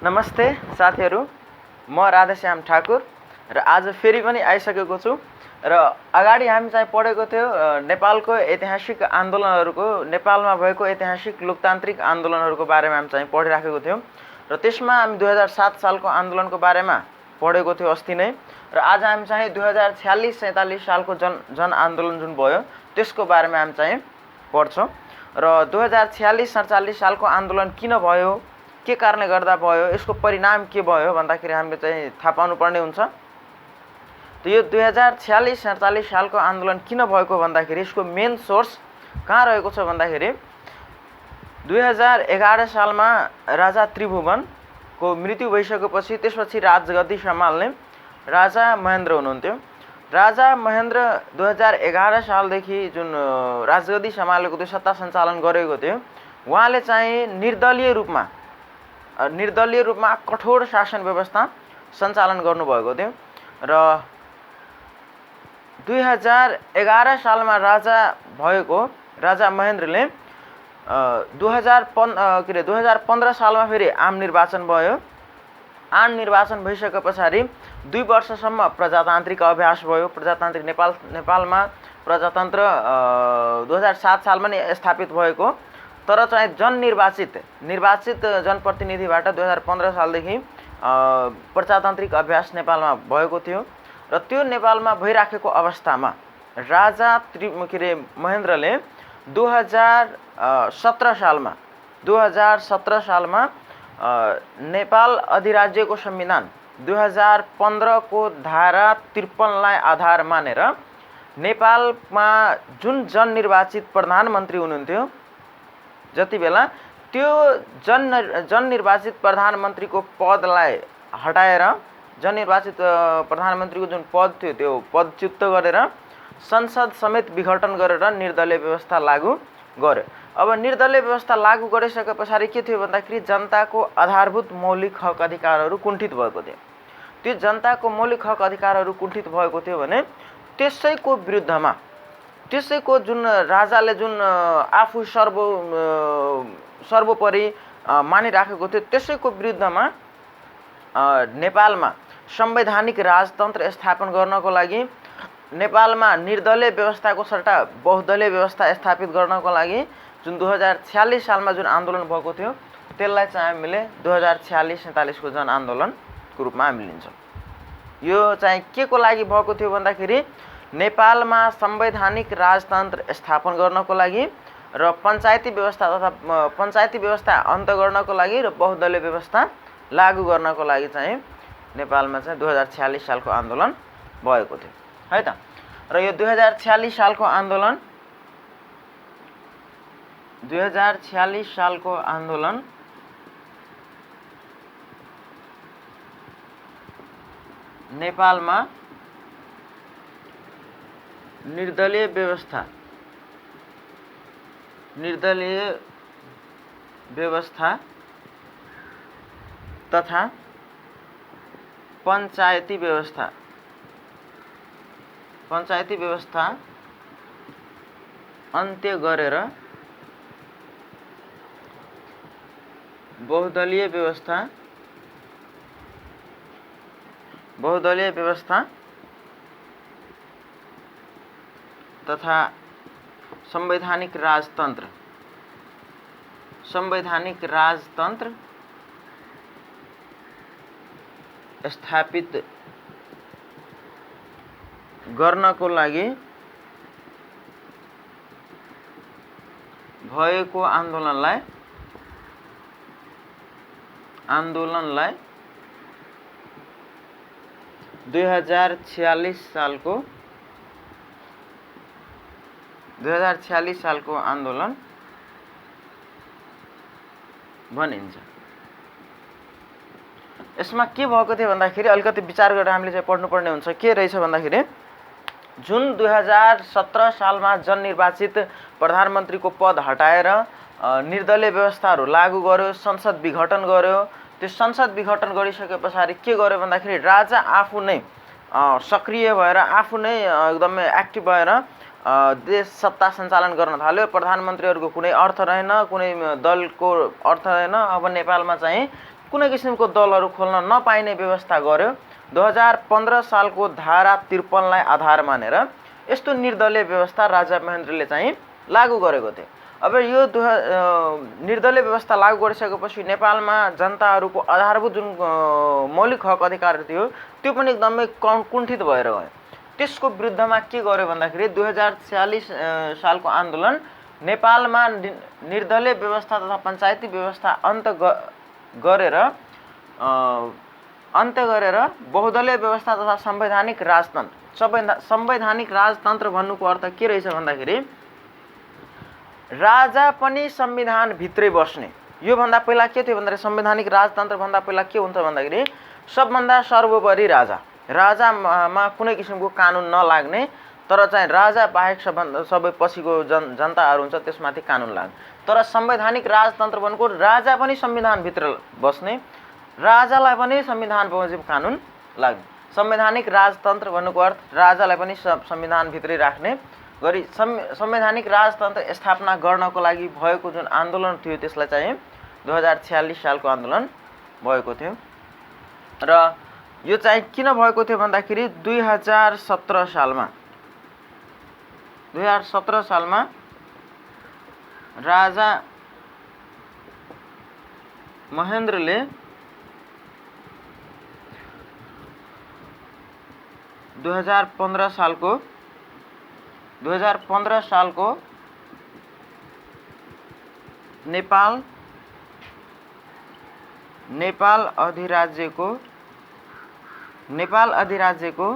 नमस्ते साथीहरू, म राधेश्याम ठाकुर र आज फेरि पनि आइसकेको छु र अगाडि हामी चाहिँ पढेको थियो नेपालको ऐतिहासिक आन्दोलनहरूको, नेपालमा भएको ऐतिहासिक लोकतान्त्रिक आन्दोलनहरूको बारेमा हामी चाहिँ पढिराखेको थियौँ र त्यसमा हामी 2007 सालको आन्दोलनको बारेमा पढेको थियो अस्ति नै। र आज हामी चाहिँ 2046-47 सालको जनआन्दोलन जुन भयो त्यसको बारेमा हामी चाहिँ पढ्छौँ र 2046-47 सालको आन्दोलन किन भयो, के कारणले गर्दा भयो, यसको परिणाम के भयो भन्दाखेरि हामीले चाहिँ थाहा पाउनुपर्ने हुन्छ। त यो 2046-47 सालको आन्दोलन किन भएको भन्दाखेरि यसको मेन सोर्स कहाँ रहेको छ भन्दाखेरि 2011 सालमा राजा त्रिभुवनको मृत्यु भइसकेपछि त्यसपछि राजगद्दी सम्हाल्ने राजा महेन्द्र हुनुहुन्थ्यो। राजा महेन्द्र 2011 सालदेखि जुन राजगद्दी सम्हालेको थियो, सत्ता सञ्चालन गरेको थियो, उहाँले चाहिँ निर्दलीय रूपमा कठोर शासन व्यवस्था सञ्चालन गर्नुभएको थियो र 2011 सालमा राजा महेन्द्रले 2015 सालमा फेरि आम निर्वाचन भयो। आम निर्वाचन भइसके पछाडि 2 वर्षसम्म प्रजातान्त्रिक अभ्यास भयो। प्रजातान्त्रिक नेपालमा प्रजातन्त्र 2007 सालमा नै स्थापित भएको, तर चाहिँ निर्वाचित जनप्रतिनिधिबाट 2015 सालदेखि प्रजातान्त्रिक अभ्यास नेपालमा भएको थियो र त्यो नेपालमा भइराखेको अवस्थामा राजा महेन्द्रले 2017 सालमा नेपाल अधिराज्यको संविधान 2015 को धारा 53 लाई आधार मानेर नेपालमा जुन जननिर्वाचित प्रधानमन्त्री हुनुहुन्थ्यो, जति बेला त्यो जननिर्वाचित प्रधानमन्त्रीको पदलाई हटाएर जननिर्वाचित प्रधानमन्त्रीको जुन पद थियो त्यो पदच्युत गरेर संसद समेत विघटन गरेर निर्दलीय व्यवस्था लागू गर्यो। अब निर्दलीय व्यवस्था लागू गरिसके पछाडि के थियो भन्दाखेरि जनताको आधारभूत मौलिक हक अधिकारहरू कुण्ठित भएको थियो। त्यो जनताको मौलिक हक अधिकारहरू कुण्ठित भएको थियो भने त्यसैको विरुद्धमा, त्यसैको जुन राजाले जुन आफू सर्वोपरि मानिराखेको थियो त्यसैको विरुद्धमा नेपालमा संवैधानिक राजतन्त्र स्थापन गर्नको लागि, नेपालमा निर्दलीय व्यवस्थाको सट्टा बहुदलीय व्यवस्था स्थापित गर्नको लागि जुन 2046 सालमा जुन आन्दोलन भएको थियो त्यसलाई चाहिँ हामीले 2046-47 को जनआन्दोलनको रूपमा हामी लिन्छौँ। यो चाहिँ के को लागि भएको थियो भन्दाखेरि नेपालमा संवैधानिक राजतन्त्र स्थापन गर्नको लागि र पञ्चायती व्यवस्था अन्त गर्नको लागि र बहुदलीय व्यवस्था लागू गर्नको लागि चाहिँ नेपालमा चाहिँ 2046 सालको आन्दोलन भएको थियो है त। र यो 2046 सालको आन्दोलन नेपालमा निर्दलीय व्यवस्था तथा पञ्चायती व्यवस्था अन्त्य गरेर बहुदलीय व्यवस्था तथा संवैधानिक राजतन्त्र स्थापित गर्नको लागि भएको आन्दोलनलाई 2046 सालको आन्दोलन भनिन्छ। यसमा के भएको थियो भन्दाखेरि अलिकति विचार गरेर हामीले चाहिँ पढ्नुपर्ने हुन्छ। के रहेछ भन्दाखेरि जुन 2017 सालमा जननिर्वाचित प्रधानमन्त्रीको पद हटाएर निर्दलीय व्यवस्थाहरू लागू गर्यो, संसद विघटन गर्यो। त्यो संसद विघटन गरिसके पछाडि के गर्यो भन्दाखेरि राजा आफू नै सक्रिय भएर, आफू नै एकदमै एक्टिभ भएर देश सत्ता सञ्चालन गर्न थाल्यो। प्रधानमन्त्रीहरूको कुनै अर्थ रहेन, कुनै दलको अर्थ रहेन। अब नेपालमा चाहिँ कुनै किसिमको दलहरू खोल्न नपाइने व्यवस्था गर्यो। 2015 सालको धारा 53लाई आधार मानेर यस्तो निर्दलीय व्यवस्था राजा महेन्द्रले चाहिँ लागू गरेको थियो। अब यो निर्दलीय व्यवस्था लागू गरिसकेपछि नेपालमा जनताहरूको आधारभूत जुन मौलिक हक अधिकार थियो त्यो पनि एकदमै कुण्ठित भएर गयो। त्यसको विरुद्धमा के गर्यो भन्दाखेरि 2046 सालको आन्दोलन नेपालमा निर्दलीय व्यवस्था तथा पञ्चायती व्यवस्था अन्त्य गरेर बहुदलीय व्यवस्था तथा संवैधानिक राजतन्त्र। संवैधानिक राजतन्त्र भन्नुको अर्थ के रहेछ भन्दाखेरि राजा पनि संविधान भित्रै बस्ने। यो भन्दा पहिला के थियो भन्दाखेरि संवैधानिक राजतन्त्र भन्दा पहिला के हुन्छ भन्दाखेरि सबभन्दा सर्वोपरि राजामा कुनै किसिमको कानुन नलाग्ने, तर चाहिँ राजा बाहेक सबै पछिको जनताहरू हुन्छ त्यसमाथि कानुन लाग्ने। तर संवैधानिक राजतन्त्र भनेको राजा पनि संविधानभित्र बस्ने, राजालाई पनि संविधान बमोजिम कानुन लाग्ने। संवैधानिक राजतन्त्र भन्नुको अर्थ राजालाई पनि संविधानभित्रै राख्ने गरी संवैधानिक राजतन्त्र स्थापना गर्नको लागि भएको जुन आन्दोलन थियो त्यसलाई चाहिँ 2046 सालको आन्दोलन भएको थियो। र यो चाहिँ किन भएको थियो भन्दाखेरि 2017 सालमा राजा महेन्द्रले 2015 सालको नेपाल अधिराज्यको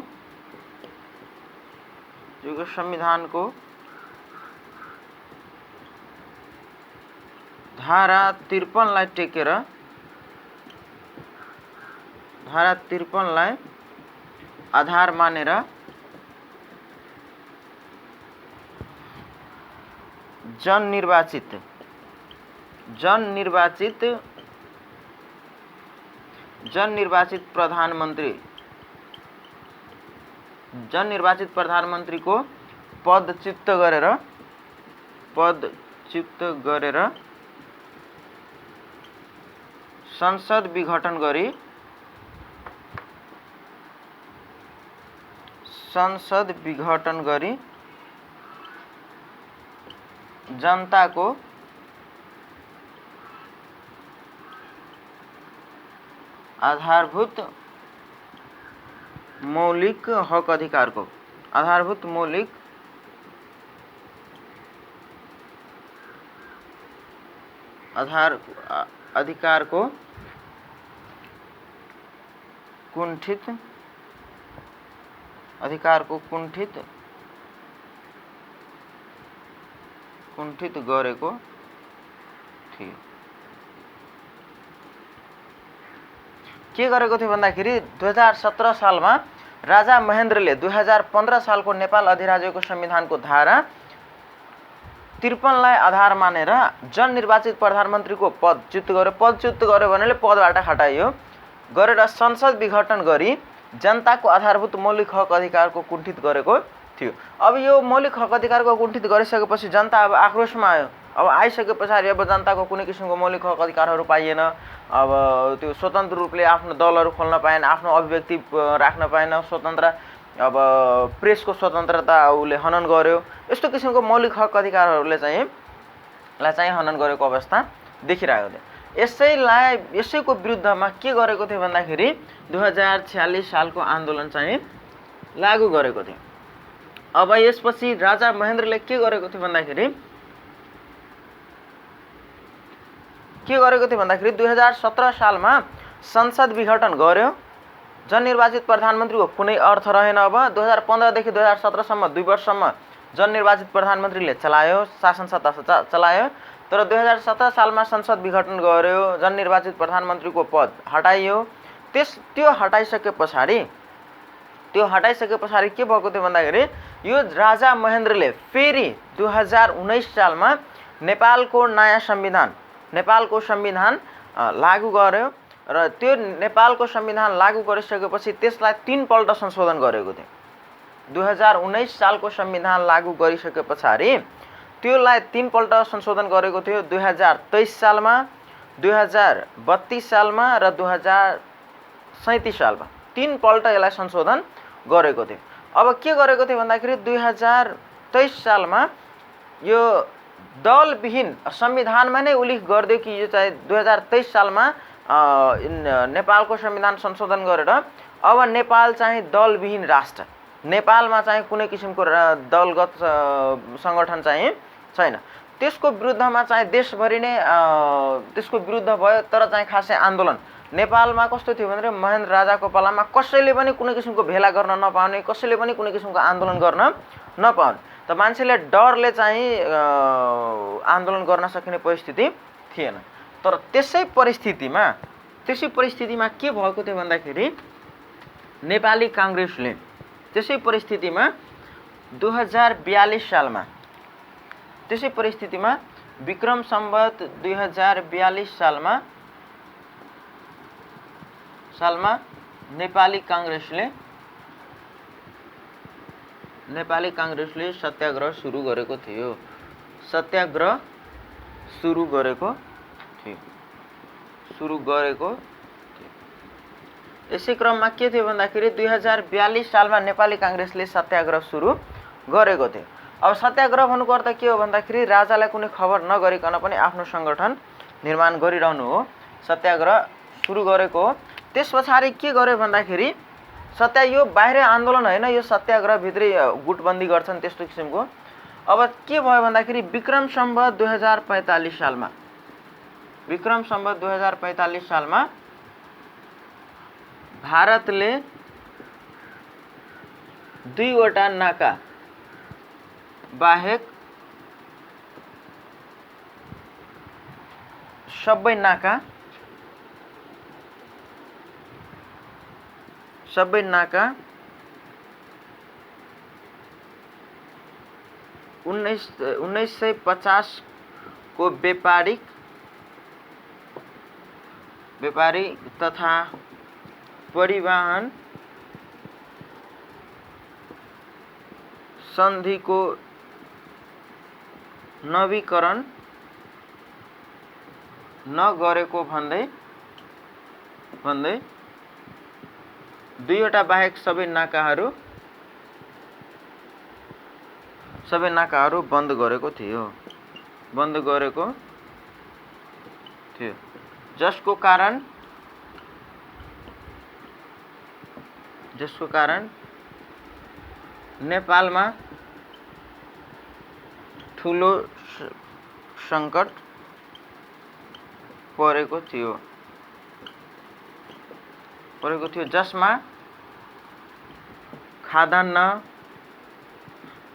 यो संविधानको धारा 53लाई टेकेर आधार मानेर जननिर्वाचित प्रधानमन्त्रीको पदच्युत गरेर संसद विघटन गरी जनताको आधारभूत मौलिक हक अधिकारको कुण्ठित गरेको थियो। के गरेको थियो भन्दाखेरि 2017 सालमा राजा महेन्द्रले 2015 सालको नेपाल अधिराज्यको संविधानको धारा 53लाई आधार मानेर जननिर्वाचित प्रधानमन्त्रीको पदच्युत गर्यो भनेले पदबाट हटाइयो गरेर संसद विघटन गरी जनताको आधारभूत मौलिक हक अधिकारको कुण्ठित गरेको थियो। अब यो मौलिक हक अधिकारको कुण्ठित गरिसकेपछि जनता अब आक्रोशमा आयो। अब आइसके पछाडि अब जनताको कुनै किसिमको मौलिक हक अधिकारहरू पाइएन। अब त्यो स्वतन्त्र रूपले आफ्नो दलहरू खोल्न पाएन, आफ्नो अभिव्यक्ति राख्न पाएन, स्वतन्त्र अब प्रेसको स्वतन्त्रता उसले हनन गर्यो। यस्तो किसिमको मौलिक हक अधिकारहरूले चाहिँ हनन गरेको अवस्था देखिरहेको थियो। यसैको विरुद्धमा के गरेको थियो भन्दाखेरि 2046 सालको आन्दोलन चाहिँ लागू गरेको थियो। अब यसपछि राजा महेन्द्रले के गरेको थियो भन्दाखेरि 2017 सालमा संसद विघटन गर्यो। जननिर्वाचित प्रधानमन्त्रीको कुनै अर्थ रहेन। अब 2015 देखि 2017 सम्म 2 वर्षसम्म जननिर्वाचित प्रधानमन्त्रीले शासन सत्ता चलायो। तर 2017 सालमा संसद विघटन गर्यो, जननिर्वाचित प्रधानमन्त्रीको पद हटाइयो। त्यो हटाइसके पछाडि के भएको थियो भन्दाखेरि यो राजा महेन्द्रले फेरि 2019 सालमा नेपालको संविधान लागू गर्यो र त्यो नेपालको संविधान लागू गरिसकेपछि त्यसलाई 3 पल्ट संशोधन गरेको थियो। 2019 सालको संविधान लागू गरिसके पछाडि त्यसलाई 3 पल्ट संशोधन गरेको थियो। 2023 सालमा, 2032 सालमा र 2037 सालमा 3 पल्ट यसलाई संशोधन गरेको थियो। अब के गरेको थियो भन्दाखेरि 2023 सालमा यो दलविहीन संविधानमा नै उल्लेख गरिदियो कि यो चाहिँ 2023 सालमा नेपालको संविधान संशोधन गरेर अब नेपाल चाहिँ दलविहीन राष्ट्र, नेपालमा चाहिँ कुनै किसिमको दलगत सङ्गठन चाहिँ छैन। त्यसको विरुद्धमा चाहिँ देशभरि नै त्यसको विरुद्ध भयो। तर चाहिँ खासै आन्दोलन नेपालमा कस्तो थियो भने महेन्द्र राजाको पालामा कसैले पनि कुनै किसिमको भेला गर्न नपाउने, कसैले पनि कुनै किसिमको आन्दोलन गर्न नपाउने। त मान्छेले डरले चाहिँ आन्दोलन गर्न सकिने परिस्थिति थिएन। तर त्यसै परिस्थितिमा के भएको थियो भन्दाखेरि नेपाली काङ्ग्रेसले त्यसै परिस्थितिमा 2042 सालमा त्यसै परिस्थितिमा विक्रम सम्वत 2042 सालमा नेपाली काङ्ग्रेसले सत्याग्रह सुरु गरेको थियो। यसै क्रममा के थियो भन्दाखेरि 2042 सालमा नेपाली काङ्ग्रेसले सत्याग्रह सुरु गरेको थियो। अब सत्याग्रह भन्नुको अर्थ के हो भन्दाखेरि राजालाई कुनै खबर नगरिकन पनि आफ्नो सङ्गठन निर्माण गरिरहनु हो। सत्याग्रह सुरु गरेको हो। त्यस पछाडि के गर्यो भन्दाखेरि यो बाहिर आन्दोलन होइन, यो सत्याग्रहभित्रै गुटबन्दी गर्छन् त्यस्तो किसिमको। अब के भयो भन्दाखेरि विक्रम सम्वत 2045 सालमा भारतले 2वटा नाका बाहेक सबै नाका 1950 को व्यापारिक तथा परिवहन सन्धिको नवीकरण नगरेको भन्दै 2वटा बाहेक सबै नाकाहरू बन्द गरेको थियो। जसको कारण नेपालमा ठुलो सङ्कट परेको थियो, जसमा खाद्यान्न,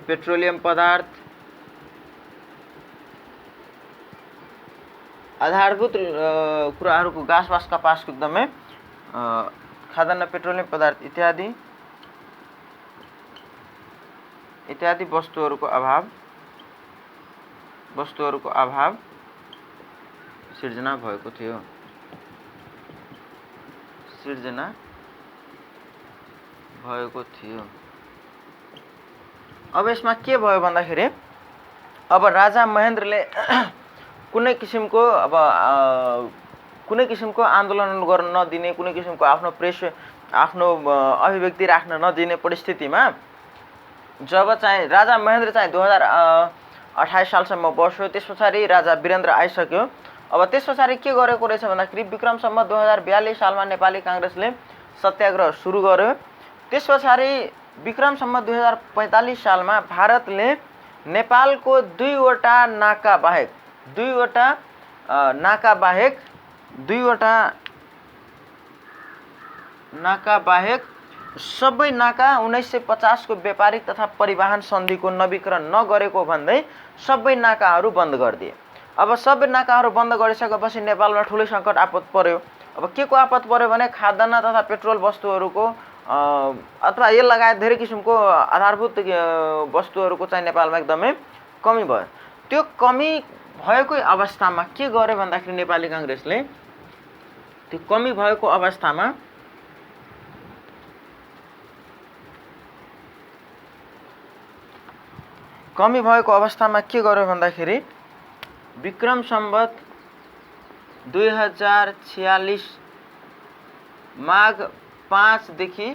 पेट्रोलियम पदार्थ, आधारभूत कुराहरूको घाँस कपासको एकदमै खाद्यान्न, पेट्रोलियम पदार्थ इत्यादि वस्तुहरूको अभाव सिर्जना भएको थियो। अब यसमा के भयो भन्दाखेरि अब राजा महेन्द्रले कुनै किसिमको आन्दोलन गर्न नदिने, कुनै किसिमको आफ्नो अभिव्यक्ति राख्न नदिने परिस्थितिमा जब चाहिँ राजा महेन्द्र चाहिँ 2028 सालसम्म बस्यो। त्यस पछाडि राजा वीरेन्द्र आइसक्यो। अब त्यस पछाडि के गरेको रहेछ भन्दाखेरि विक्रम सम्वत 2042 सालमा नेपाली काङ्ग्रेसले सत्याग्रह सुरु गर्यो। त्यस पछाडि विक्रम सम्वत 2045 सालमा भारतले नेपालको 2वटा नाका बाहेक सबै नाका 1950 को व्यापारिक तथा परिवहन सन्धिको नवीकरण नगरेको भन्दै सबै नाकाहरू बन्द गरिदिए। अब सबै नाकाहरू बन्द गरिसकेपछि नेपालमा ठुलै सङ्कट आपत पर्यो। अब के को आपत पर्यो भने खाद्यान्न तथा पेट्रोल वस्तुहरूको अथवा यो लगायत धेरै किसिमको आधारभूत वस्तुहरूको चाहिँ नेपालमा एकदमै कमी भयो। त्यो कमी भएकै अवस्थामा के गर्यो भन्दाखेरि नेपाली काङ्ग्रेसले त्यो कमी भएको अवस्थामा के गर्यो भन्दाखेरि विक्रम सम्वत 2046 माघ 5 देखि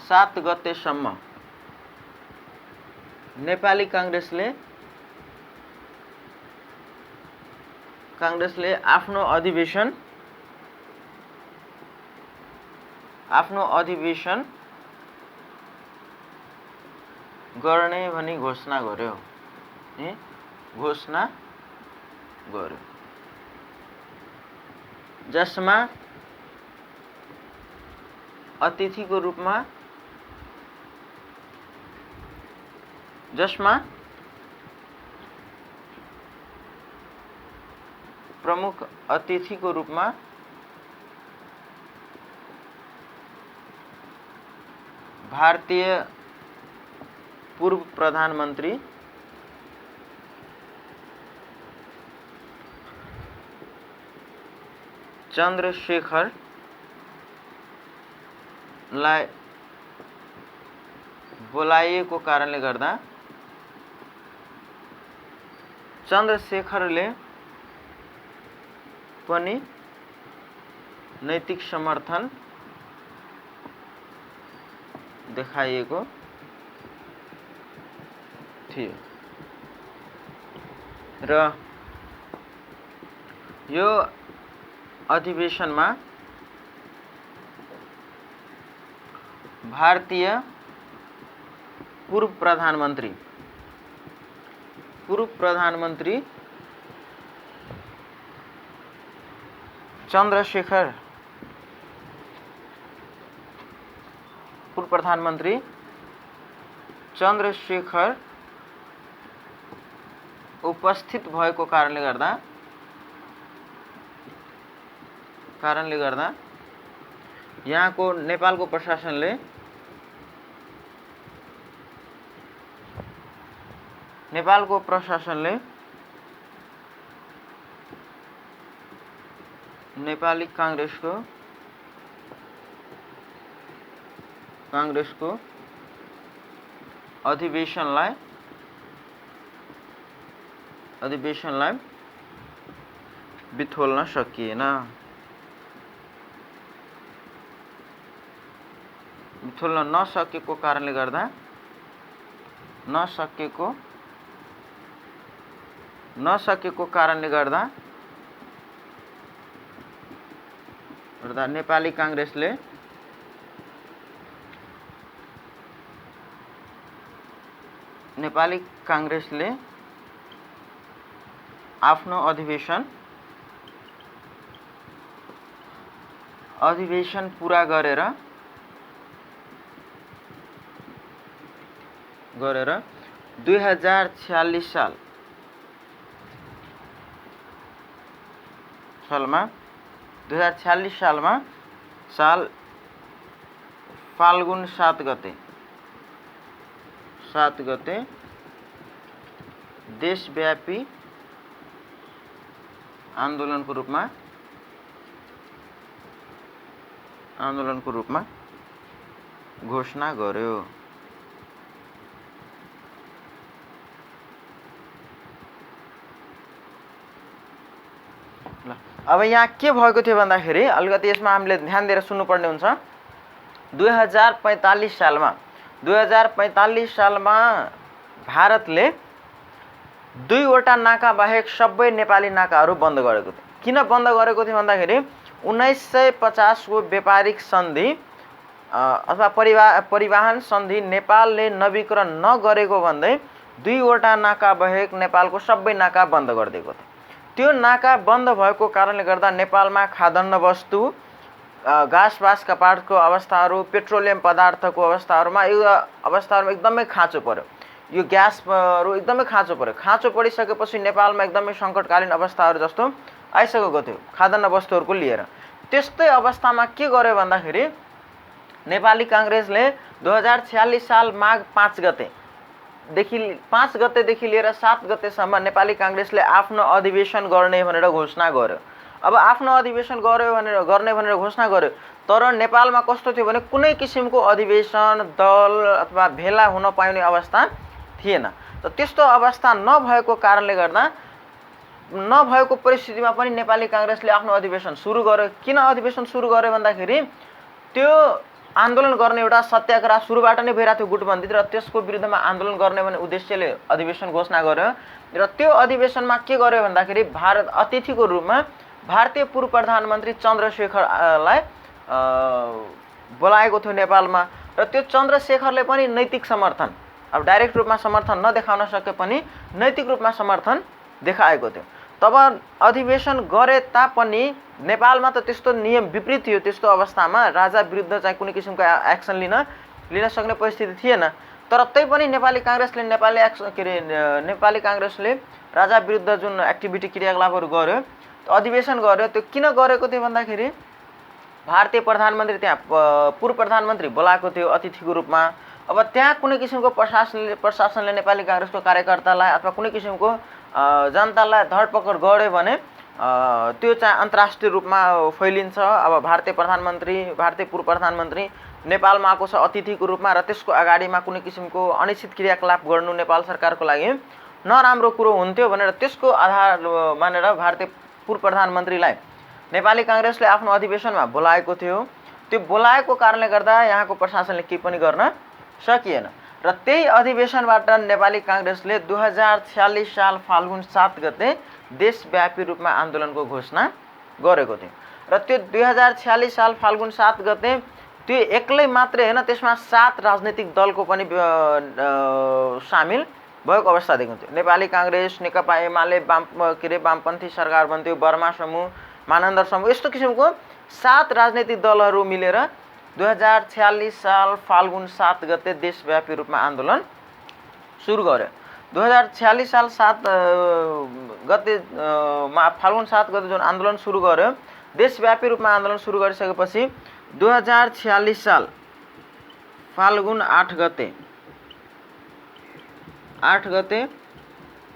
7 गतेसम्म नेपाली कांग्रेसले आफ्नो अधिवेशन गर्ने भनी घोषणा गर्यो। जसमा अतिथिको रूपमा प्रमुख अतिथिको रूपमा भारतीय पूर्व प्रधानमन्त्री चन्द्रशेखरलाई बोलाइएको कारणले गर्दा चन्द्रशेखरले पनि नैतिक समर्थन देखाइएको थियो र यो अधिवेशनमा भारतीय पूर्व प्रधानमन्त्री चन्द्रशेखर उपस्थित भएको कारणले गर्दा यहाँको नेपालको प्रशासनले नेपाली कांग्रेसको अधिवेशनलाई बिथोल्न सकिएन। बिथोल्न नसकेको कारणले गर्दा नेपाली कांग्रेसले आफ्नो अधिवेशन पूरा गरेर 2046 सालमा फाल्गुन 7 गते देशव्यापी आन्दोलनको रूपमा घोषणा गर्यो। अब यहाँ के भएको थियो भन्दाखेरि अलिकति यसमा हामीले ध्यान दिएर सुन्नुपर्ने हुन्छ। 2045 सालमा भारतले 2वटा नाका बाहेक सबै नेपाली नाकाहरू बन्द गरेको थियो। किन बन्द गरेको थियो भन्दाखेरि 1950 को व्यापारिक सन्धि अथवा परिवहन सन्धि नेपालले नवीकरण नगरेको भन्दै 2वटा नाका बाहेक नेपालको सबै नाका बन्द गरिदिएको थियो। त्यो नाका बन्द भएको कारणले गर्दा नेपालमा खाद्यान्न वस्तु, घाँस बाँस कपाटको अवस्थाहरू, पेट्रोलियम पदार्थको अवस्थाहरूमा एकदमै खाँचो पर्यो। यो ग्यासहरू एकदमै खाँचो पर्यो। खाँचो परिसकेपछि नेपालमा एकदमै सङ्कटकालीन अवस्थाहरू जस्तो आइसकेको थियो खाद्यान्न वस्तुहरूको लिएर। त्यस्तै अवस्थामा के गर्यो भन्दाखेरि नेपाली कांग्रेसले 2046 साल माघ 5 गतेदेखि लिएर 7 गतेसम्म नेपाली कांग्रेसले आफ्नो अधिवेशन गर्ने भनेर घोषणा गर्यो। अब आफ्नो अधिवेशन गर्ने भनेर घोषणा गर्यो। तर नेपालमा कस्तो थियो भने कुनै किसिमको अधिवेशन, दल अथवा भेला हुन पाउने अवस्था थिएन। त त्यस्तो अवस्था नभएको कारणले गर्दा नभएको परिस्थितिमा पनि नेपाली काङ्ग्रेसले आफ्नो अधिवेशन सुरु गर्यो। किन अधिवेशन सुरु गर्यो भन्दाखेरि त्यो आन्दोलन गर्ने एउटा सत्याग्रह सुरुबाट नै भइरहेको थियो गुटबन्दी, र त्यसको विरुद्धमा आन्दोलन गर्ने भन्ने उद्देश्यले अधिवेशन घोषणा गर्यो। र त्यो अधिवेशनमा के गर्यो भन्दाखेरि भारत अतिथिको रूपमा भारतीय पूर्व प्रधानमन्त्री चन्द्रशेखरलाई बोलाएको थियो नेपालमा। र त्यो चन्द्रशेखरले पनि नैतिक समर्थन, अब डाइरेक्ट रूपमा समर्थन नदेखाउन सके पनि नैतिक रूपमा समर्थन देखाएको थियो। तब अधिवेशन गरे तापनि नेपालमा त त्यस्तो नियम विपरीत थियो। त्यस्तो अवस्थामा राजा विरुद्ध चाहिँ कुनै किसिमको एक्सन लिन सक्ने परिस्थिति थिएन। तर तैपनि नेपाली काङ्ग्रेसले राजा विरुद्ध जुन एक्टिभिटी क्रियाकलापहरू गर्यो, अधिवेशन गर्यो, त्यो किन गरेको थियो भन्दाखेरि भारतीय प्रधानमन्त्री त्यहाँ पूर्व प्रधानमन्त्री बोलाएको थियो अतिथिको रूपमा। अब त्यहाँ कुनै किसिमको प्रशासनले नेपाली काङ्ग्रेसको कार्यकर्तालाई अथवा कुनै किसिमको जनतालाई धरपकड गर्यो भने त्यो चाहिँ अन्तर्राष्ट्रिय रूपमा फैलिन्छ। अब भारतीय पूर्व प्रधानमन्त्री नेपालमा आएको छ अतिथिको रूपमा, र त्यसको अगाडिमा कुनै किसिमको अनिश्चित क्रियाकलाप गर्नु नेपाल सरकारको लागि नराम्रो कुरो हुन्थ्यो भनेर त्यसको आधार मानेर भारतीय पूर्व प्रधानमन्त्रीलाई नेपाली काङ्ग्रेसले आफ्नो अधिवेशनमा बोलाएको थियो। त्यो बोलाएको कारणले गर्दा यहाँको प्रशासनले केही पनि गर्न सकिएन। र त्यही अधिवेशनबाट नेपाली काङ्ग्रेसले 2046 साल फाल्गुन 7 गते देशव्यापी रूपमा आन्दोलनको घोषणा गरेको थियो। र त्यो 2046 साल फाल्गुन 7 गते त्यो एक्लै मात्रै होइन, त्यसमा 7 राजनीतिक दलको पनि सामेल भएको अवस्था देखिन्थ्यो। नेपाली काङ्ग्रेस, नेकपा एमाले, वामपन्थी सरकार बन्थ्यो, बर्मा समूह, मानन्दर समूह, यस्तो किसिमको 7 राजनीतिक दलहरू मिलेर 2046 साल फाल्गुन 7 गते देशव्यापी रूपमा आन्दोलन सुरु गर्यो। 2046 साल 7 गते फाल्गुन 7 गते जुन आन्दोलन सुरु गर्यो, देशव्यापी रूपमा आन्दोलन सुरु गरिसकेपछि 2046 साल फाल्गुन 8 गते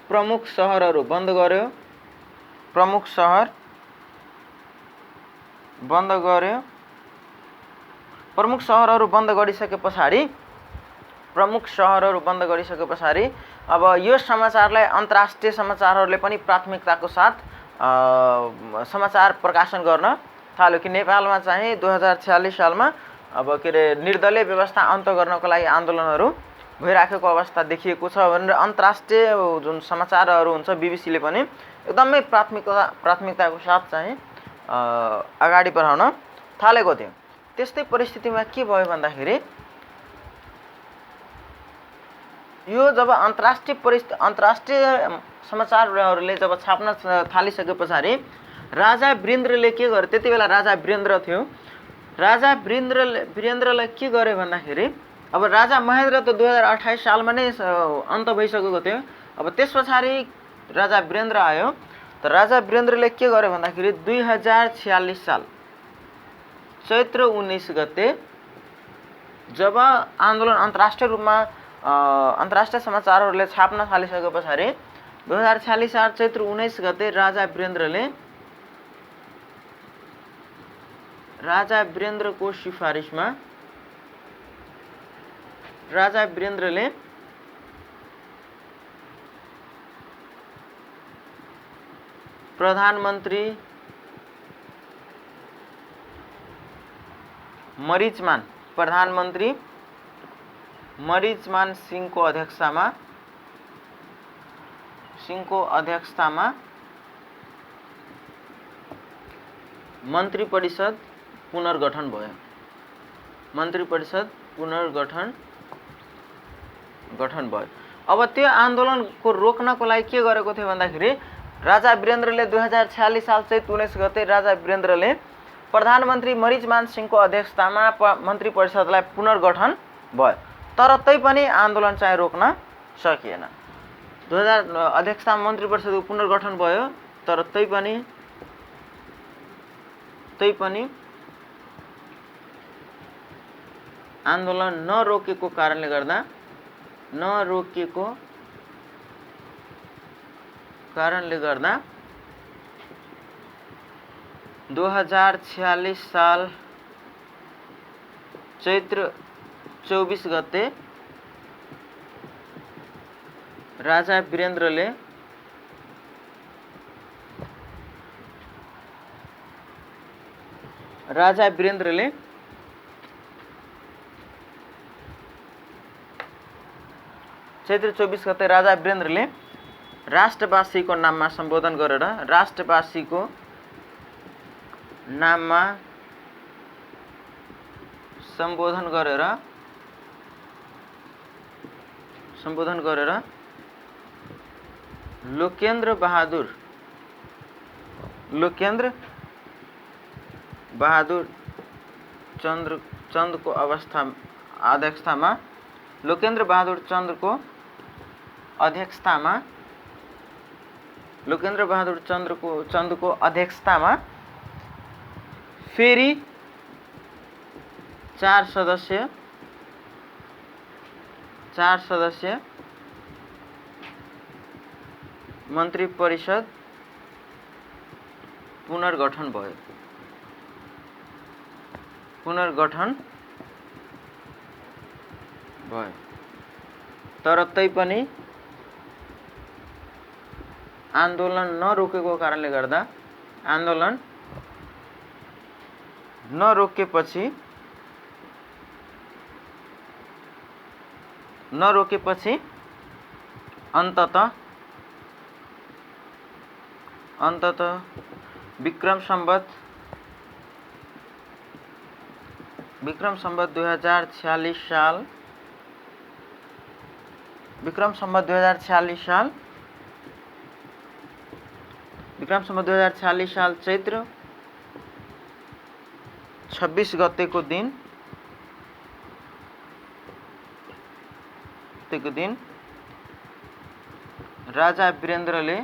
प्रमुख सहरहरू बन्द गर्यो। प्रमुख सहरहरू बन्द गरिसके पछाडि अब यो समाचारलाई अन्तर्राष्ट्रिय समाचारहरूले पनि प्राथमिकताको साथ समाचार प्रकाशन गर्न थाल्यो कि नेपालमा चाहिँ 2046 सालमा अब निर्दलीय व्यवस्था अन्त्य गर्नको लागि आन्दोलनहरू भइराखेको अवस्था देखिएको छ भनेर अन्तर्राष्ट्रिय जुन समाचारहरू हुन्छ बीबीसीले पनि एकदमै प्राथमिकताको साथ चाहिँ अगाडि बढाउन थालेको थियो। त्यस्तै परिस्थितिमा के भयो भन्दाखेरि यो जब अन्तर्राष्ट्रिय समाचारहरूले जब छाप्न थालिसके पछाडि राजा वीरेन्द्रले के गर्यो, त्यति बेला राजा वीरेन्द्र थियो। राजा वीरेन्द्रले के गर्यो भन्दाखेरि अब राजा महेन्द्र त 2028 सालमा नै अन्त भइसकेको थियो। अब त्यस पछाडि राजा वीरेन्द्र आयो। त राजा वीरेन्द्रले के गर्यो भन्दाखेरि 2046 साल चैत्र 19 गते जब आन्दोलन अन्तर्राष्ट्रिय रूपमा अन्तर्राष्ट्रिय समाचारहरूले छाप्न थालिसके पछाडि 2046 साल चैत्र 19 गते राजा वीरेन्द्रको सिफारिसमा राजा वीरेन्द्रले प्रधानमन्त्री मरिचमान सिंहको अध्यक्षतामा मन्त्री परिषद पुनर्गठन भयो। अब त्यो आन्दोलनको रोक्नको लागि के गरेको थियो भन्दाखेरि राजा वीरेन्द्रले 2046 साल चैत्र 19 गते राजा वीरेन्द्रले प्रधानमन्त्री मरिचमान सिंहको अध्यक्षतामा मन्त्री परिषदलाई पुनर्गठन भयो। तर तैपनि आन्दोलन चाहिँ रोक्न सकिएन। 2000 अध्यक्षतामा मन्त्री परिषदको पुनर्गठन भयो, तर तैपनि आन्दोलन नरोकेको कारणले गर्दा 2046 साल चैत्र 24 गते राजा वीरेन्द्रले राजा वीरेन्द्रले चैत्र 24 गते राजा वीरेन्द्रले राष्ट्रवासीको नाममा सम्बोधन गरेर राष्ट्रवासीको नाममा सम्बोधन गरेर लोकेन्द्र बहादुर चन्दको अध्यक्षतामा लोकेन्द्र बहादुर चन्दको अध्यक्षतामा फेरि 4 सदस्य मन्त्री परिषद पुनर्गठन भयो। तर तैपनि आन्दोलन नरोकेको कारणले गर्दा नरोकेपछि अन्ततः विक्रम सम्वत 2046 साल चैत्र 26 गतेको दिन राजा वीरेन्द्रले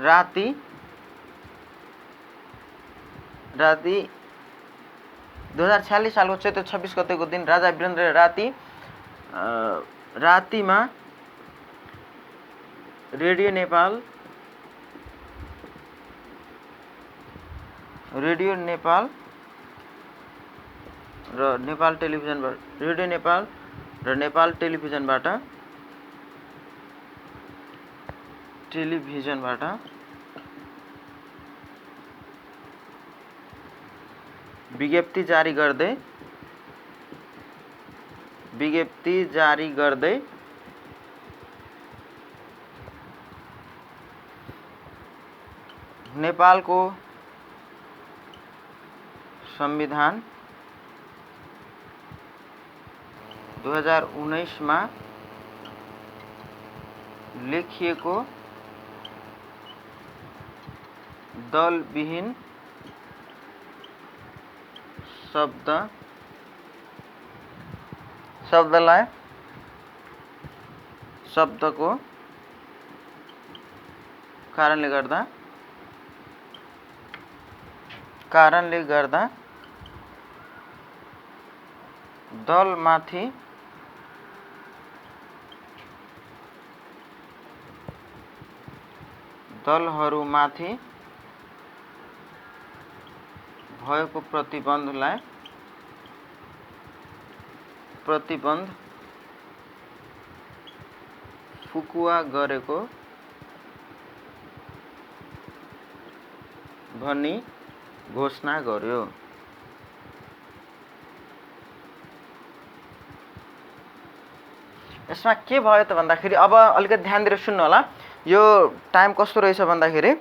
राति 2046 सालको चैत्र 26 गतेको दिन राजा वीरेन्द्रले रातिमा रेडियो नेपाल र नेपाल टेलिभिजनबाट विज्ञप्ति जारी गर्दै नेपालको संविधान 2019 मा लेखिएको दलविहीन शब्दको कारणले गर्दा दलहरूमाथि भएको प्रतिबन्ध फुकुवा गरेको भनी घोषणा गर्यो। यसमा के भयो त भन्दाखेरि अब अलिकति ध्यान दिएर सुन्नु होला। यो टाइम कस्तो रहेछ भन्दाखेरि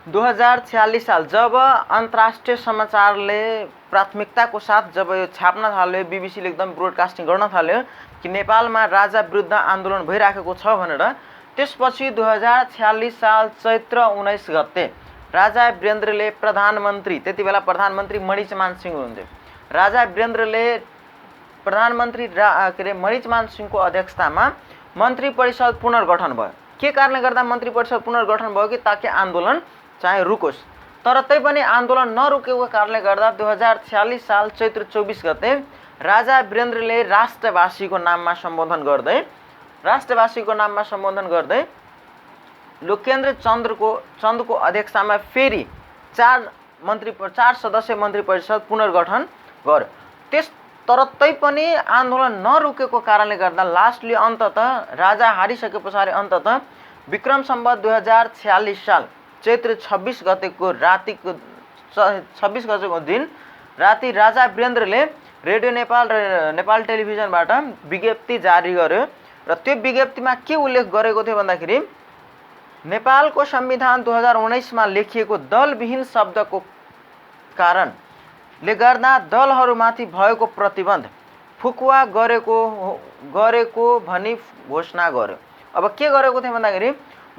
2046 साल जब अन्तर्राष्ट्रिय समाचारले प्राथमिकताको साथ जब यो छाप्न थाल्यो, बीबीसीले एकदम ब्रोडकास्टिङ गर्न थाल्यो कि नेपालमा राजा विरुद्ध आन्दोलन भइराखेको छ भनेर, त्यसपछि 2046 साल चैत्र 19 गते राजा वीरेन्द्रले प्रधानमन्त्री, त्यति बेला प्रधानमन्त्री मणिचमान सिंह हुनुहुन्थ्यो, राजा वीरेन्द्रले प्रधानमन्त्री मणिचमान सिंहको अध्यक्षतामा मन्त्री परिषद पुनर्गठन भयो। के कारणले गर्दा मन्त्री परिषद पुनर्गठन भयो कि ताकि आन्दोलन चाहे रुकोस्। तर तैपनि आन्दोलन नरुकेको कारणले गर्दा 2046 साल चैत्र 24 गते राजा वीरेन्द्रले राष्ट्रवासीको नाममा सम्बोधन गर्दै लोकेन्द्र चन्दको अध्यक्षतामा फेरि 4 सदस्य मन्त्री परिषद पुनर्गठन गर्यो। तर तैपनि आन्दोलन नरुकेको कारणले गर्दा लास्टली अन्ततः राजा हारिसके पछाडि अन्ततः विक्रम सम्वत 2046 साल चैत्र 26 गतेको रातिको 26 गतेको दिन राति राजा वीरेन्द्रले रेडियो नेपाल र नेपाल टेलिभिजनबाट विज्ञप्ति जारी गर्यो र त्यो विज्ञप्तिमा के उल्लेख गरेको थियो भन्दाखेरि नेपालको संविधान 2019 मा लेखिएको दलविहीन शब्दको कारणले गर्दा दलहरूमाथि भएको प्रतिबन्ध फुकुवा गरेको भनी घोषणा गर्यो। अब के गरेको थियो भन्दाखेरि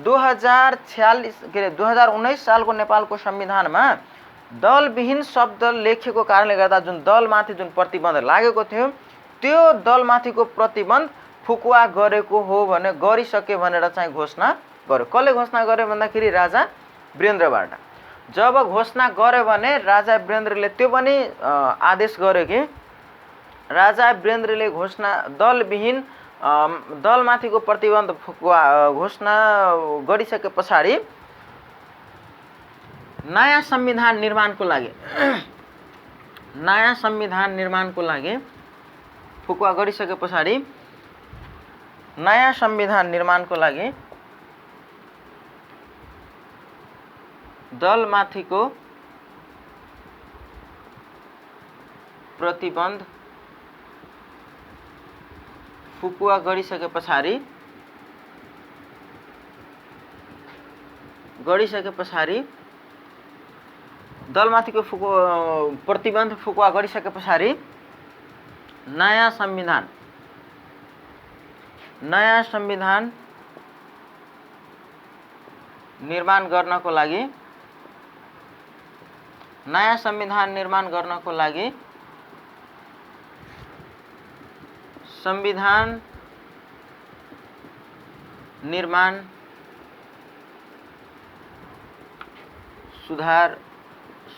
2019 सालको नेपालको संविधानमा दलविहीन शब्द लेखेको कारणले गर्दा जुन दलमाथि जुन प्रतिबन्ध लागेको थियो त्यो दलमाथिको प्रतिबन्ध फुकुवा गरेको हो भने गरिसके भनेर चाहिँ घोषणा गर्यो। कसले घोषणा गर्यो भन्दाखेरि राजा वीरेन्द्रबाट। जब घोषणा गर्यो भने राजा वीरेन्द्रले त्यो पनि आदेश गर्यो कि राजा वीरेन्द्रले घोषणा दलविहीन दलमाथिको प्रतिबन्ध फुकुवा घोषणा गरिसके पछाडि नयाँ संविधान निर्माणको लागि फुकुवा गरिसके पछाडि नयाँ संविधान निर्माणको लागि दलमाथिको प्रतिबन्ध फुकुवा गरिसके पछाडि दलमाथिको प्रतिबन्ध फुकुवा गरिसके पछाडि नयाँ संविधान निर्माण गर्नको लागि संविधान निर्माण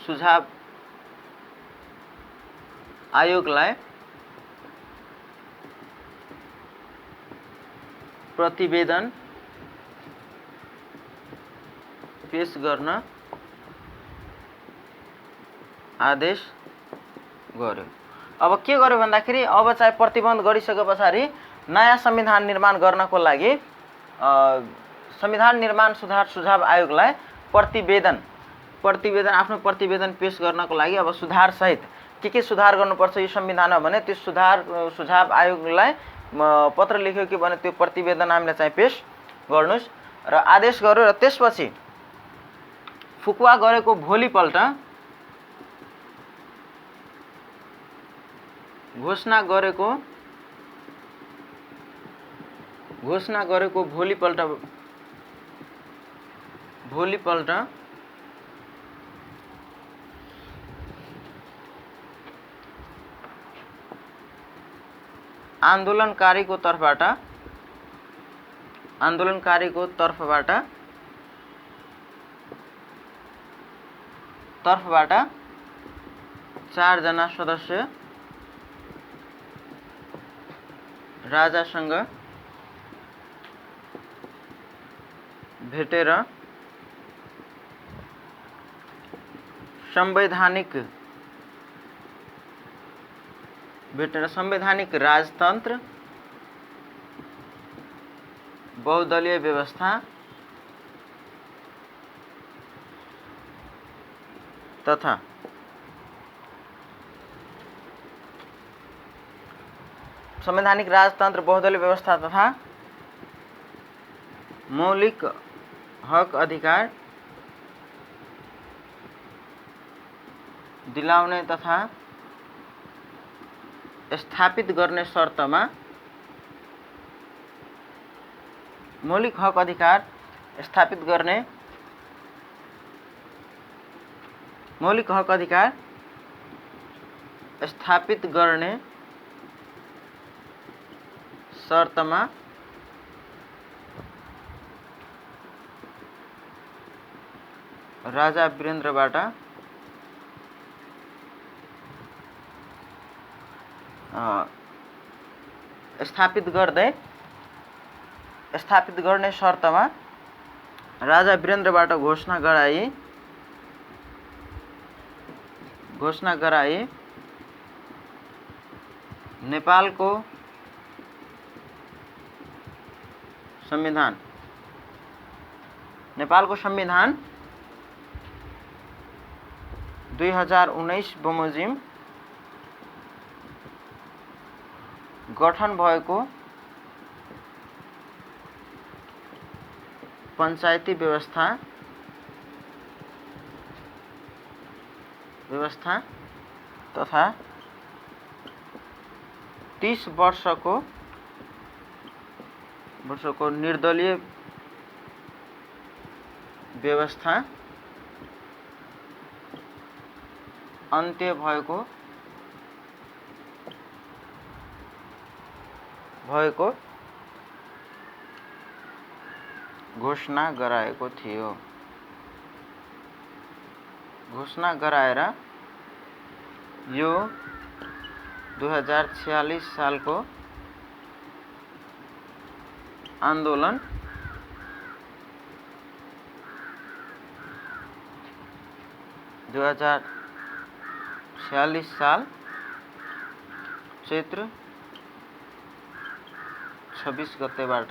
सुझाव आयोगलाई प्रतिवेदन पेश गर्न आदेश गर्यो। अब के गर्यो भन्दाखेरि अब चाहिँ प्रतिबन्ध गरिसके पछाडि नयाँ संविधान निर्माण गर्नको लागि संविधान निर्माण सुझाव आयोगलाई प्रतिवेदन आफ्नो प्रतिवेदन पेश गर्नको लागि अब सुधार सहित के सुधार गर्नुपर्छ यो संविधानमा भने त्यो सुझाव आयोगलाई पत्र लेख्यो कि भने त्यो प्रतिवेदन हामीले चाहिँ पेश गर्नुस् र आदेश गर्यो। र त्यसपछि फुकुवा गरेको भोलिपल्ट घोषणा गरेको भोलिपल्ट आन्दोलनकारीको तर्फबाट 4 जना सदस्य राजासँग भेटेर संवैधानिक राजतन्त्र बहुदलीय व्यवस्था तथा संवैधानिक राजतन्त्र बहुदलीय व्यवस्था तथा मौलिक हक अधिकार दिलाउने तथा स्थापित गर्ने शर्तमा मौलिक हक अधिकार स्थापित गर्ने शर्तमा राजा वीरेन्द्रबाट स्थापित गर्ने शर्तमा राजा वीरेन्द्रबाट घोषणा गराई नेपालको संविधान 2019 बमोजिम गठन भएको पञ्चायती व्यवस्था तथा 30 वर्षको निर्दलीय व्यवस्था अन्त्य भएको घोषणा गराएको थियो। घोषणा गराएर यो 2046 सालको आन्दोलन साल चैत्र 26 गतेबाट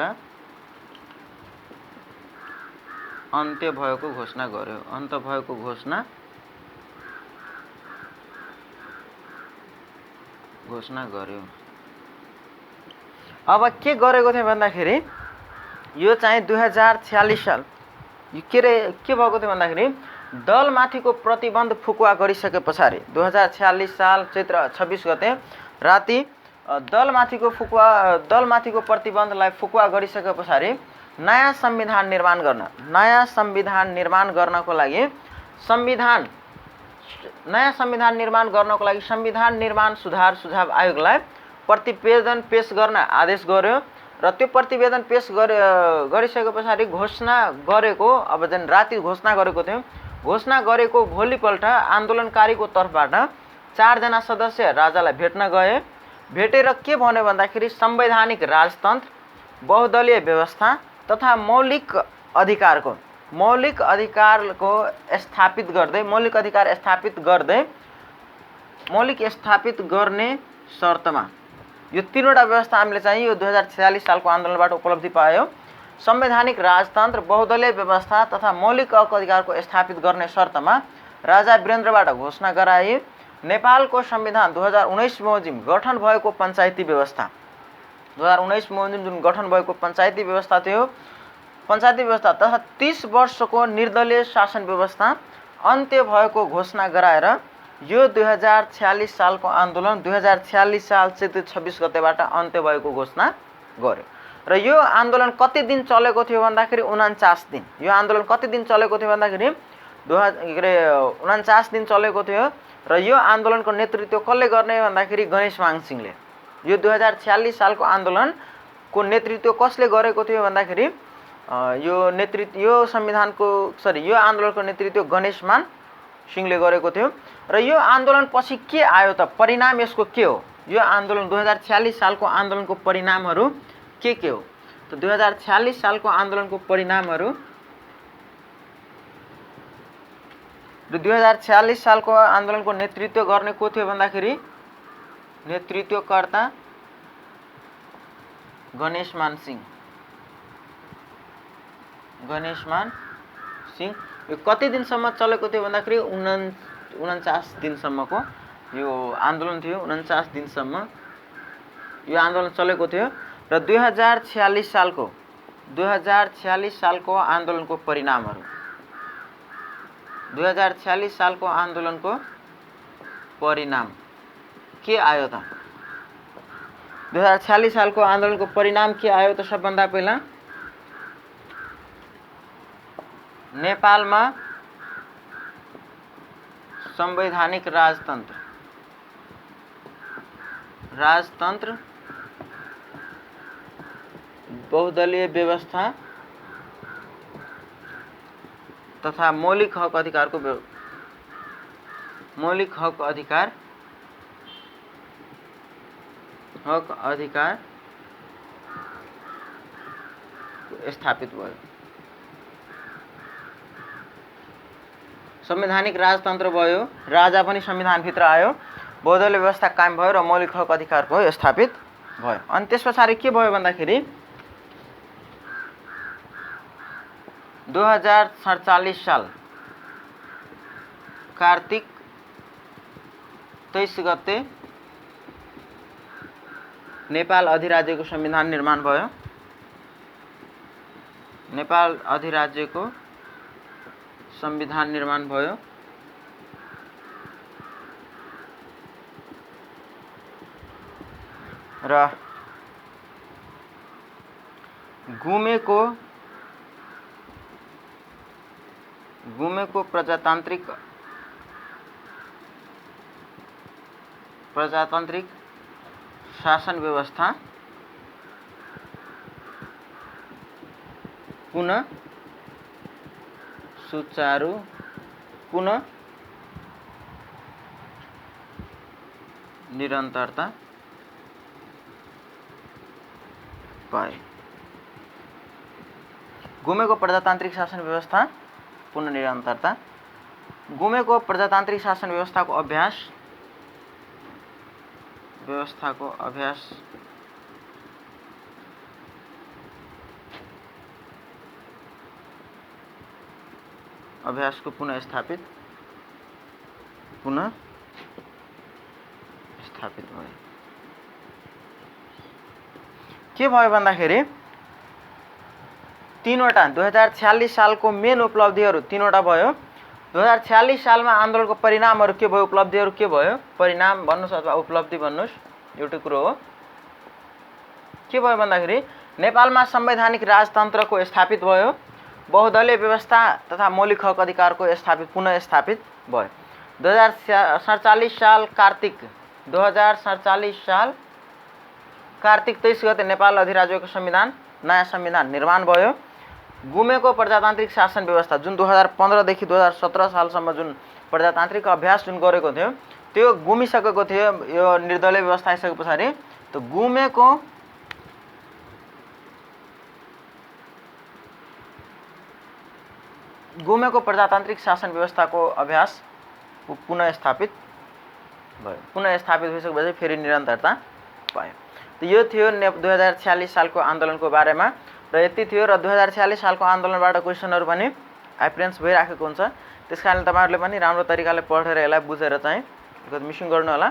अन्त्य भएको घोषणा गर्यो। अब के गरेको थियो भन्दाखेरि यो चाहिँ 2046 साल के भएको थियो भन्दाखेरि दलमाथिको प्रतिबन्ध फुकुवा गरिसके पछाडि 2046 साल चैत्र 26 गते राति दलमाथिको प्रतिबन्धलाई फुकुवा गरिसके पछाडि नयाँ संविधान निर्माण गर्नको लागि संविधान निर्माण सुधार सुझाव आयोगलाई प्रतिवेदन पेश गर्न आदेश गर्यो र त्यो प्रतिवेदन पेश गरिसके पछाडि घोषणा गरेको अब जुन राति घोषणा गरेको थियो घोषणा गरेको भोलिपल्ट आन्दोलनकारीको तर्फबाट 4 जना सदस्य राजालाई भेट्न गए। भेटेर के भन्यो भन्दाखेरि संवैधानिक राजतन्त्र, बहुदलीय व्यवस्था तथा मौलिक स्थापित गर्ने शर्तमा यो तीनवटा व्यवस्था हामीले चाहिँ यो 2046 सालको आन्दोलनबाट उपलब्धि पायो। संवैधानिक राजतन्त्र, बहुदलीय व्यवस्था तथा मौलिक अधिकारको स्थापित गर्ने शर्तमा राजा वीरेन्द्रबाट घोषणा गराए। नेपालको संविधान 2019 बमोजिम गठन भएको पञ्चायती व्यवस्था 2019 बमोजिम जुन गठन भएको पञ्चायती व्यवस्था थियो, पञ्चायती व्यवस्था तथा 30 वर्षको निर्दलीय शासन व्यवस्था अन्त्य भएको घोषणा गराएर यो 2046 सालको आन्दोलन 2046 साल चैत्र 26 गतेबाट अन्त्य भएको घोषणा गर्यो। र यो आन्दोलन कति दिन चलेको थियो भन्दाखेरि 49 दिन। यो आन्दोलन कति दिन चलेको थियो भन्दाखेरि 49 दिन चलेको थियो र यो आन्दोलनको नेतृत्व कसले गर्ने भन्दाखेरि गणेशमान सिंहले। यो 2046 सालको आन्दोलनको नेतृत्व कसले गरेको थियो भन्दाखेरि यो आन्दोलनको नेतृत्व गणेशमान सिंहले गरेको थियो। र यो आन्दोलन पछि के आयो त, परिणाम यसको के हो? यो आन्दोलन 2046 सालको आन्दोलनको परिणामहरू के हो त 2046 सालको आन्दोलनको परिणामहरू 2046 सालको आन्दोलनको नेतृत्व गर्ने को थियो भन्दाखेरि नेतृत्वकर्ता गणेशमान सिंह। यो कति दिनसम्म चलेको थियो भन्दाखेरि 49 दिनसम्मको यो आन्दोलन थियो। 49 दिनसम्म यो आन्दोलन चलेको थियो र 2046 सालको आन्दोलनको परिणामहरू 2046 सालको आन्दोलनको परिणाम के आयो त 2046 सालको आन्दोलनको परिणाम के आयो त सबभन्दा पहिला नेपालमा संवैधानिक राजतन्त्र बहुदलीय व्यवस्था तथा मौलिक हक अधिकार स्थापित भयो। संवैधानिक राजतन्त्र भयो, राजा पनि संविधानभित्र आयो, बहुदलीय व्यवस्था कायम भयो र मौलिक हक अधिकारको स्थापित भयो। अनि त्यस पछाडि के भयो भन्दाखेरि 2047 साल कार्तिक 23 गते नेपाल अधिराज्यको संविधान निर्माण भयो। नेपाल अधिराज्यको संविधान निर्माण भयो र गुमेको प्रजातान्त्रिक शासन व्यवस्था पुनः सुचारू पुनः निरन्तरता पाए। गुमेको प्रजातान्त्रिक शासन व्यवस्था पुनः निरन्तरता। गुमेको प्रजातान्त्रिक शासन व्यवस्थाको अभ्यासको पुनः स्थापित भयो। के भयो भन्दाखेरि तीनवटा 2046 सालको मेन उपलब्धिहरू तीनवटा भयो। 2046 सालमा आन्दोलनको परिणामहरू के भयो, उपलब्धिहरू के भयो, परिणाम भन्नुस् अथवा उपलब्धि भन्नुस्, एउटै कुरो हो। के भयो भन्दाखेरि नेपालमा संवैधानिक राजतन्त्रको स्थापित भयो, बहुदलीय व्यवस्था तथा मौलिक हक अधिकारको पुनः स्थापित भयो। 2047 साल कार्तिक 23 गते नेपाल अधिराज्यको नयाँ संविधान निर्माण भयो। गुमेको प्रजातान्त्रिक शासन व्यवस्था जुन 2015 देखि 2017 सालसम्म जुन प्रजातान्त्रिक अभ्यास जुन गरेको थियो त्यो गुमिसकेको थियो। यो निर्दलीय व्यवस्था आइसके पछाडि त गुमेको प्रजातान्त्रिक शासन व्यवस्थाको अभ्यास पुनः स्थापित भयो। पुनः स्थापित भइसकेपछि फेरि निरन्तरता पायो। त यो थियो 2046 सालको आन्दोलनको बारेमा र यति थियो। र 2046 सालको आन्दोलनबाट क्वेसनहरू पनि एप्रियन्स भइराखेको हुन्छ। त्यसकारण तपाईहरुले पनि राम्रो तरिकाले पढेर यसलाई बुझेर चाहिँ मिसिङ गर्नु होला।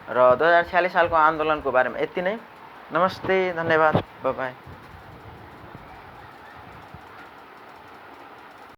र 2046 सालको आन्दोलनको बारेमा यति नै। नमस्ते, धन्यवाद, बाइ बाइ।